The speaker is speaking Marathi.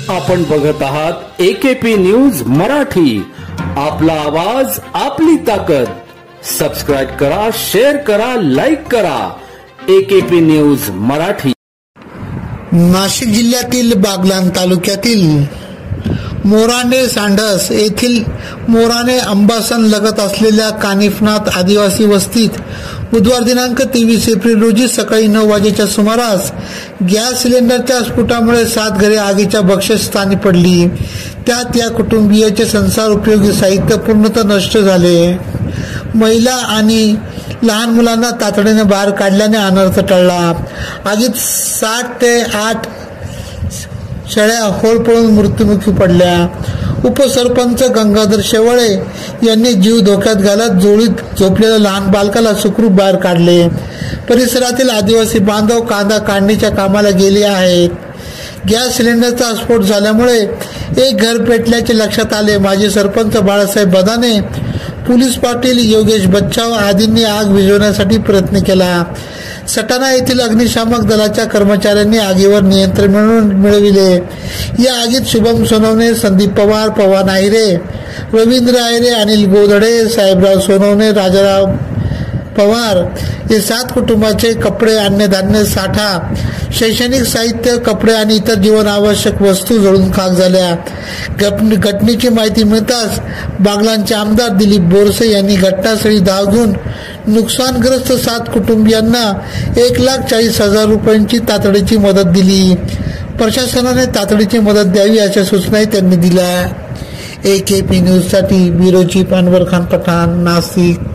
आपण बघत आहात एकेपी न्यूज मराठी। आपला आवाज आपली ताकद। सबस्क्राइब करा, शेअर करा, लाईक करा। AKP news Marathi. नाशिक जिल्ह्यातील बागलाण तालुक्यातील मोराणे सांडस येथील मोराणे अंबासन लगत असलेल्या कानिफनाथ आदिवासी वस्तीत बुधवार दिनांक 23 एप्रिल रोजी सकाळी 9 वाजेच्या सुमारास गॅस सिलेंडरच्या स्फोटामुळे 7 घरे आगीच्या भक्ष्यस्थानी पडली। त्यात या कुटुंबीयाचे संसार उपयोगी साहित्य पूर्णतः नष्ट झाले। महिला आणि लहान मुलांना तातडीने बाहेर काढल्याने अनर्थ टळला। आगीत 7 ते 8 शेळ्या होरपळून मृत्युमुखी पडल्या। उपसरपंच गंगाधर शेवाळे यांनी जीव धोक्यात घालत जोळीत झोपलेल्या लहान बालकाला सुखरूप बाहेर काढले। परिसरातील आदिवासी बांधव कांदा काढणीच्या कामाला गेले आहेत। गॅस सिलेंडरचा स्फोट झाल्यामुळे एक घर पेटल्याचे लक्षात आले। माजी सरपंच बाळासाहेब बदाने, पोलीस पाटील योगेश बच्चाव आदींनी आग विझवण्यासाठी प्रयत्न केला। सटाणा येथील अग्निशामक दलाच्या कर्मचाऱ्यांनी आगीवर नियंत्रण मिळविले। या आगीत शुभम सोनवणे, संदीप पवार, पवन आहिरे, रवींद्र आहिरे, अनिल गोधडे, साहेबराव सोनवणे, राजाराव पवार हे 7 कुटुंबाचे कपडे, अन्नधान्य साठा, शैक्षणिक साहित्य, कपडे आणि इतर जीवन आवश्यक वस्तू जळून खाक झाल्या। घटनेची माहिती मिळताच बागलाणचे आमदार दिलीप बोरसे यांनी घटनास्थळी धाव घेऊन नुकसानग्रस्त 7 कुटुंबियांना 1,40,000 रुपयांची तातडीची मदत दिली। प्रशासनाने तातडीची मदत द्यावी अशा सूचनाही त्यांनी दिल्या। एकेपी न्यूज साठी ब्युरो चीफ अनवर खान पठाण, नाशिक।